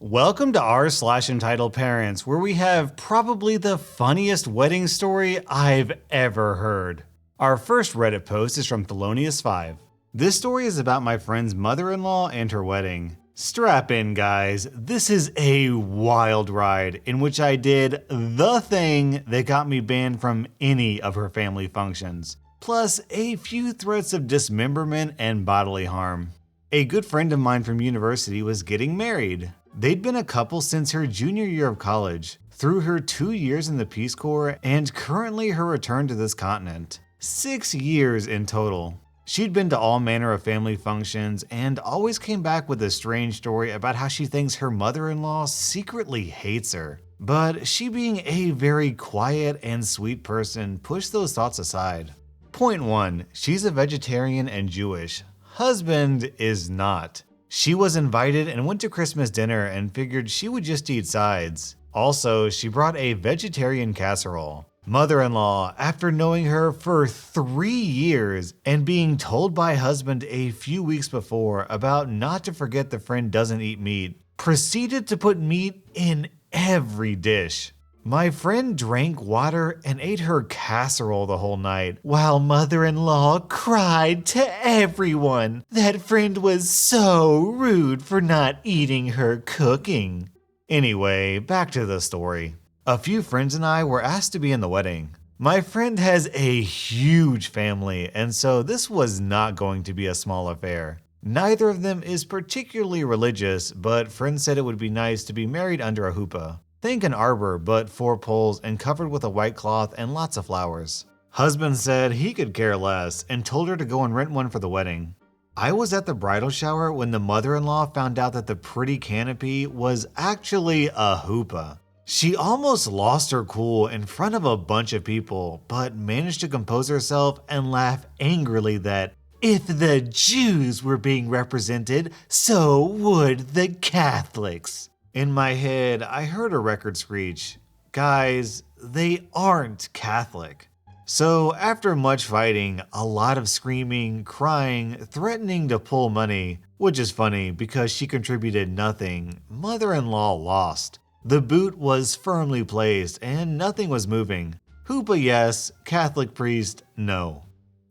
Welcome to r/Entitled Parents, where we have probably the funniest wedding story I've ever heard. Our first Reddit post is from Thelonious5. This story is about my friend's mother-in-law and her wedding. Strap in, guys. This is a wild ride in which I did the thing that got me banned from any of her family functions, plus a few threats of dismemberment and bodily harm. A good friend of mine from university was getting married. They'd been a couple since her junior year of college, through her 2 years in the Peace Corps, and currently her return to this continent. 6 years in total. She'd been to all manner of family functions and always came back with a strange story about how she thinks her mother-in-law secretly hates her. But she, being a very quiet and sweet person, pushed those thoughts aside. Point 1. She's a vegetarian and Jewish. Husband is not. She was invited and went to Christmas dinner and figured she would just eat sides. Also, she brought a vegetarian casserole. Mother-in-law, after knowing her for 3 years and being told by husband a few weeks before about not to forget the friend doesn't eat meat, proceeded to put meat in every dish. My friend drank water and ate her casserole the whole night, while mother-in-law cried to everyone that friend was so rude for not eating her cooking. Anyway, back to the story. A few friends and I were asked to be in the wedding. My friend has a huge family, and so this was not going to be a small affair. Neither of them is particularly religious, but friends said it would be nice to be married under a huppah. Think an arbor, but 4 poles and covered with a white cloth and lots of flowers. Husband said he could care less and told her to go and rent one for the wedding. I was at the bridal shower when the mother-in-law found out that the pretty canopy was actually a huppah. She almost lost her cool in front of a bunch of people, but managed to compose herself and laugh angrily that if the Jews were being represented, so would the Catholics. In my head, I heard a record screech. Guys, they aren't Catholic. So after much fighting, a lot of screaming, crying, threatening to pull money, which is funny because she contributed nothing, mother-in-law lost. The boot was firmly placed and nothing was moving. Huppah yes, Catholic priest no.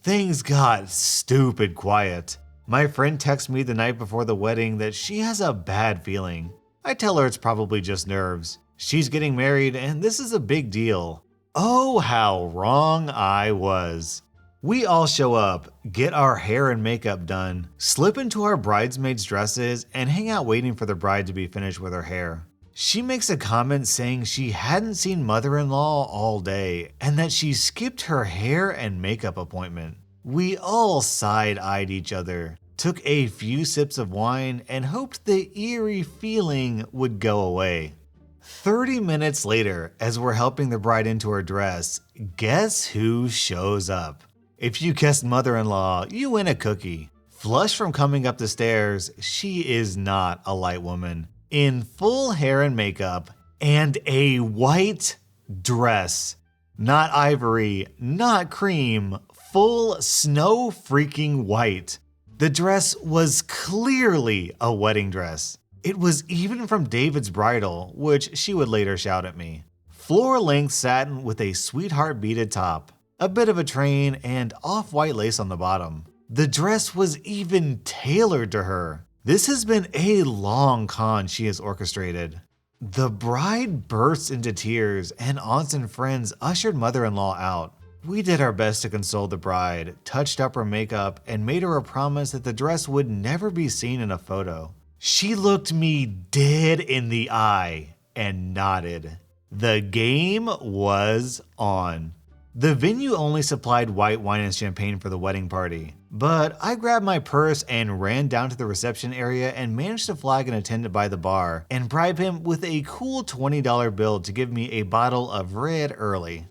Things got stupid quiet. My friend texted me the night before the wedding that she has a bad feeling. I tell her it's probably just nerves. She's getting married and this is a big deal. Oh, how wrong I was. We all show up, get our hair and makeup done, slip into our bridesmaids' dresses, and hang out waiting for the bride to be finished with her hair. She makes a comment saying she hadn't seen mother-in-law all day and that she skipped her hair and makeup appointment. We all side-eyed each other, took a few sips of wine, and hoped the eerie feeling would go away. 30 minutes later, as we're helping the bride into her dress, guess who shows up? If you guessed mother-in-law, you win a cookie. Flush from coming up the stairs, she is not a light woman. In full hair and makeup, and a white dress. Not ivory, not cream, full snow freaking white. The dress was clearly a wedding dress. It was even from David's bridal, which she would later shout at me. Floor-length satin with a sweetheart beaded top, a bit of a train, and off-white lace on the bottom. The dress was even tailored to her. This has been a long con she has orchestrated. The bride burst into tears and aunts and friends ushered mother-in-law out. We did our best to console the bride, touched up her makeup, and made her a promise that the dress would never be seen in a photo. She looked me dead in the eye and nodded. The game was on. The venue only supplied white wine and champagne for the wedding party, but I grabbed my purse and ran down to the reception area and managed to flag an attendant by the bar and bribe him with a cool $20 bill to give me a bottle of red early.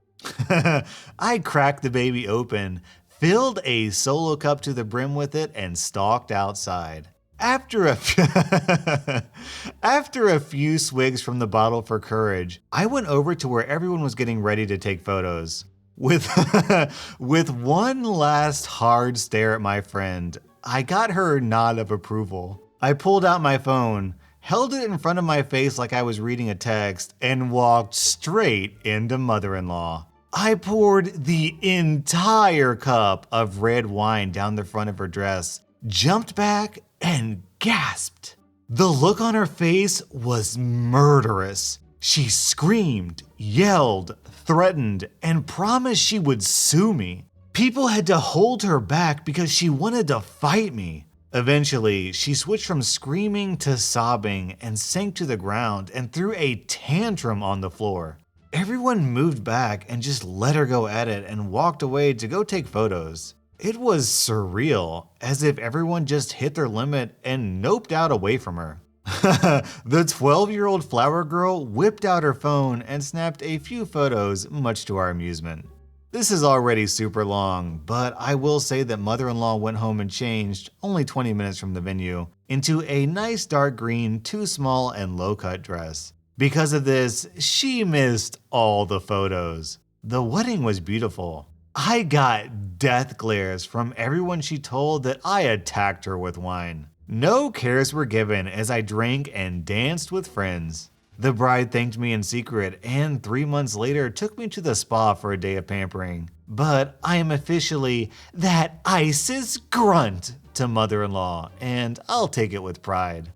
I cracked the baby open, filled a solo cup to the brim with it, and stalked outside. After a few swigs from the bottle for courage, I went over to where everyone was getting ready to take photos. With one last hard stare at my friend, I got her nod of approval. I pulled out my phone, held it in front of my face like I was reading a text, and walked straight into mother-in-law. I poured the entire cup of red wine down the front of her dress, jumped back, and gasped. The look on her face was murderous. She screamed, yelled, threatened, and promised she would sue me. People had to hold her back because she wanted to fight me. Eventually, she switched from screaming to sobbing and sank to the ground and threw a tantrum on the floor. Everyone moved back and just let her go at it and walked away to go take photos. It was surreal, as if everyone just hit their limit and noped out away from her. The 12-year-old flower girl whipped out her phone and snapped a few photos, much to our amusement. This is already super long, but I will say that mother-in-law went home and changed, only 20 minutes from the venue, into a nice dark green, too small and low-cut dress. Because of this, she missed all the photos. The wedding was beautiful. I got death glares from everyone she told that I attacked her with wine. No cares were given as I drank and danced with friends. The bride thanked me in secret and 3 months later took me to the spa for a day of pampering. But I am officially that ISIS grunt to mother-in-law, and I'll take it with pride.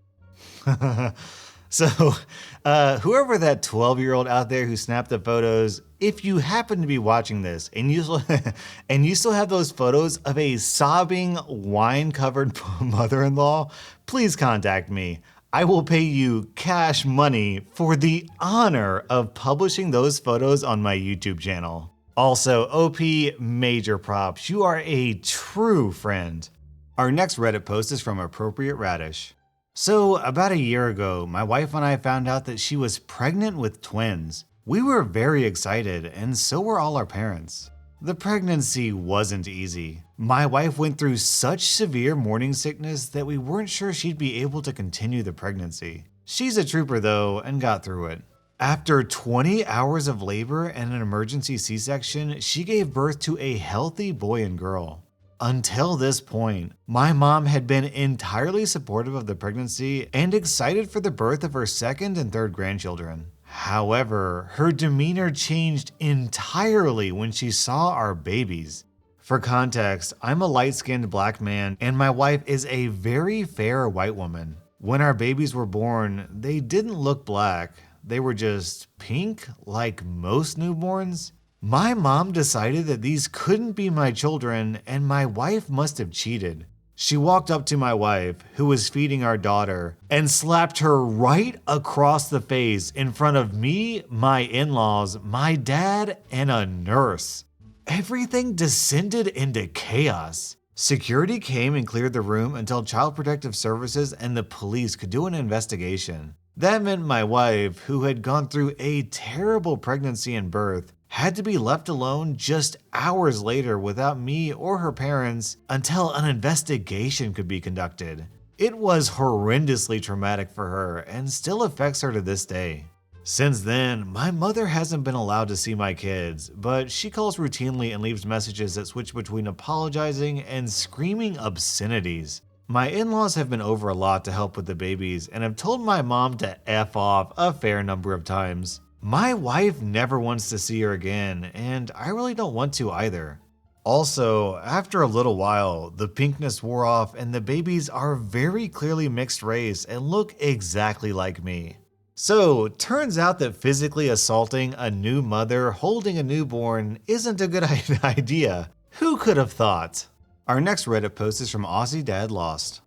So, whoever that 12-year-old out there who snapped the photos, if you happen to be watching this and you still have those photos of a sobbing, wine-covered mother-in-law, please contact me. I will pay you cash money for the honor of publishing those photos on my YouTube channel. Also, OP, major props. You are a true friend. Our next Reddit post is from Appropriate Radish. So, about a year ago, my wife and I found out that she was pregnant with twins. We were very excited, and so were all our parents. The pregnancy wasn't easy. My wife went through such severe morning sickness that we weren't sure she'd be able to continue the pregnancy. She's a trooper though, and got through it. After 20 hours of labor and an emergency C-section, she gave birth to a healthy boy and girl. Until this point, my mom had been entirely supportive of the pregnancy and excited for the birth of her second and third grandchildren. However, her demeanor changed entirely when she saw our babies. For context, I'm a light-skinned black man and my wife is a very fair white woman. When our babies were born, they didn't look black. They were just pink, like most newborns. My mom decided that these couldn't be my children and my wife must have cheated. She walked up to my wife, who was feeding our daughter, and slapped her right across the face in front of me, my in-laws, my dad, and a nurse. Everything descended into chaos. Security came and cleared the room until Child Protective Services and the police could do an investigation. That meant my wife, who had gone through a terrible pregnancy and birth, had to be left alone just hours later without me or her parents until an investigation could be conducted. It was horrendously traumatic for her and still affects her to this day. Since then, my mother hasn't been allowed to see my kids, but she calls routinely and leaves messages that switch between apologizing and screaming obscenities. My in-laws have been over a lot to help with the babies and have told my mom to F off a fair number of times. My wife never wants to see her again, and I really don't want to either. Also, after a little while, the pinkness wore off and the babies are very clearly mixed race and look exactly like me. So, turns out that physically assaulting a new mother holding a newborn isn't a good idea. Who could have thought? Our next Reddit post is from aussiedadlost.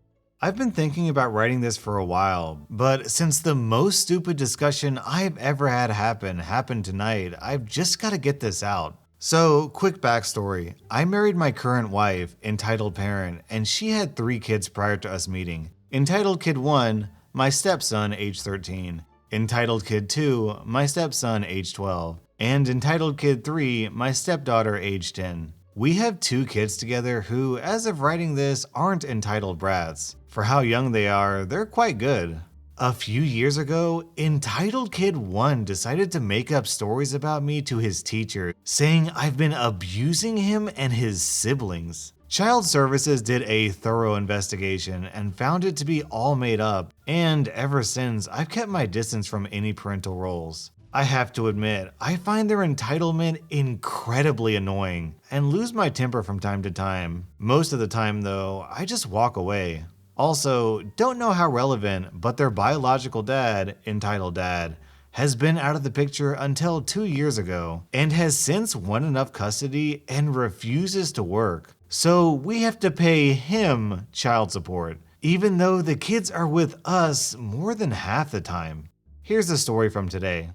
I've been thinking about writing this for a while, but since the most stupid discussion I've ever had happened tonight, I've just got to get this out. So, quick backstory. I married my current wife, Entitled Parent, and she had 3 kids prior to us meeting. Entitled Kid 1, my stepson, age 13. Entitled Kid 2, my stepson, age 12. And Entitled Kid 3, my stepdaughter, age 10. We have 2 kids together who, as of writing this, aren't entitled brats. For how young they are, they're quite good. A few years ago, Entitled Kid 1 decided to make up stories about me to his teacher, saying I've been abusing him and his siblings. Child Services did a thorough investigation and found it to be all made up, and ever since, I've kept my distance from any parental roles. I have to admit, I find their entitlement incredibly annoying and lose my temper from time to time. Most of the time though, I just walk away. Also, don't know how relevant, but their biological dad, Entitled Dad, has been out of the picture until 2 years ago and has since won enough custody and refuses to work. So we have to pay him child support, even though the kids are with us more than half the time. Here's the story from today.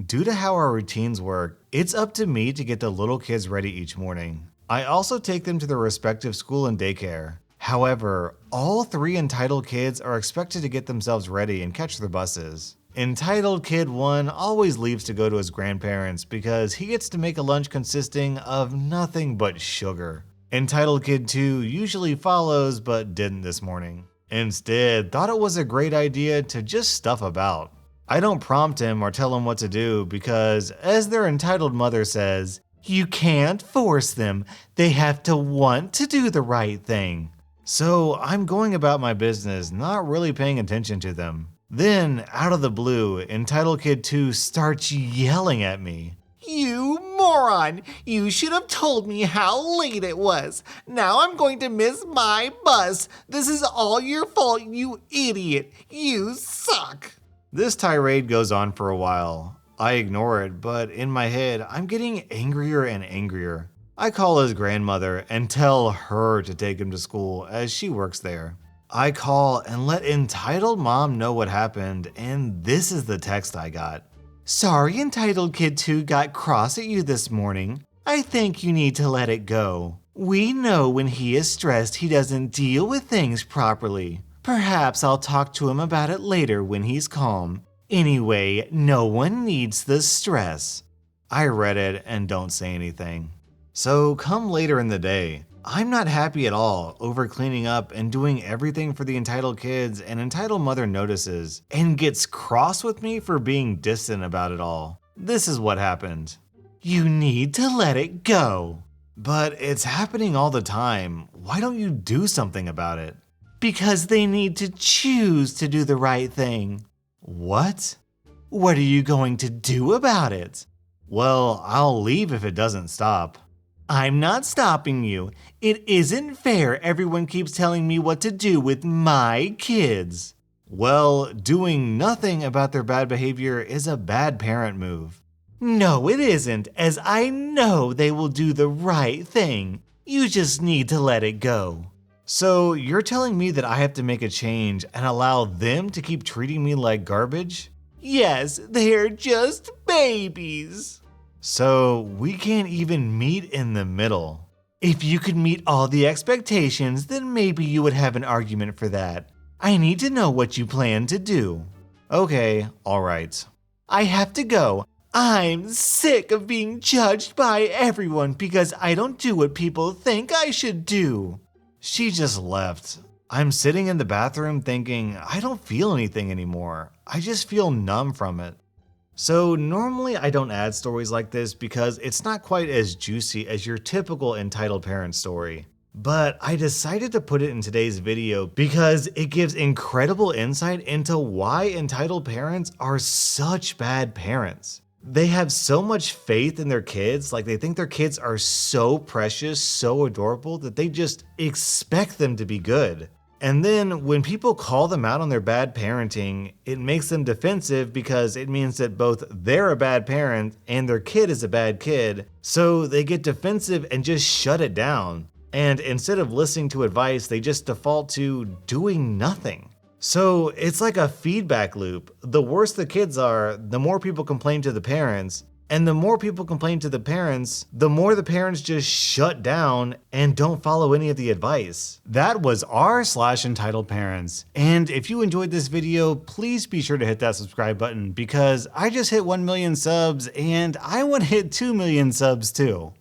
Due to how our routines work, it's up to me to get the little kids ready each morning. I also take them to their respective school and daycare. However, all 3 entitled kids are expected to get themselves ready and catch their buses. Entitled Kid 1 always leaves to go to his grandparents because he gets to make a lunch consisting of nothing but sugar. Entitled Kid 2 usually follows but didn't this morning. Instead, thought it was a great idea to just stuff about. I don't prompt him or tell him what to do because, as their entitled mother says, you can't force them. They have to want to do the right thing. So I'm going about my business, not really paying attention to them. Then, out of the blue, Entitled Kid 2 starts yelling at me. You moron! You should have told me how late it was. Now I'm going to miss my bus. This is all your fault, you idiot. You suck. This tirade goes on for a while. I ignore it, but in my head, I'm getting angrier and angrier. I call his grandmother and tell her to take him to school as she works there. I call and let Entitled Mom know what happened, and this is the text I got. Sorry Entitled Kid 2 got cross at you this morning. I think you need to let it go. We know when he is stressed he doesn't deal with things properly. Perhaps I'll talk to him about it later when he's calm. Anyway, no one needs the stress. I read it and don't say anything. So come later in the day, I'm not happy at all over cleaning up and doing everything for the entitled kids, and Entitled Mother notices and gets cross with me for being distant about it all. This is what happened. You need to let it go. But it's happening all the time. Why don't you do something about it? Because they need to choose to do the right thing. What? What are you going to do about it? Well, I'll leave if it doesn't stop. I'm not stopping you. It isn't fair everyone keeps telling me what to do with my kids. Well, doing nothing about their bad behavior is a bad parent move. No, it isn't, as I know they will do the right thing. You just need to let it go. So you're telling me that I have to make a change and allow them to keep treating me like garbage? Yes, they're just babies. So we can't even meet in the middle. If you could meet all the expectations, then maybe you would have an argument for that. I need to know what you plan to do. Okay, alright. I have to go. I'm sick of being judged by everyone because I don't do what people think I should do. She just left. I'm sitting in the bathroom thinking, I don't feel anything anymore. I just feel numb from it. So normally I don't add stories like this because it's not quite as juicy as your typical entitled parent story. But I decided to put it in today's video because it gives incredible insight into why entitled parents are such bad parents. They have so much faith in their kids, like they think their kids are so precious, so adorable, that they just expect them to be good. And then when people call them out on their bad parenting, it makes them defensive because it means that both they're a bad parent and their kid is a bad kid, so they get defensive and just shut it down. And instead of listening to advice, they just default to doing nothing. So it's like a feedback loop. The worse the kids are, the more people complain to the parents, and the more people complain to the parents, the more the parents just shut down and don't follow any of the advice. That was r/Entitled Parents. And if you enjoyed this video, please be sure to hit that subscribe button because I just hit 1 million subs and I want to hit 2 million subs too.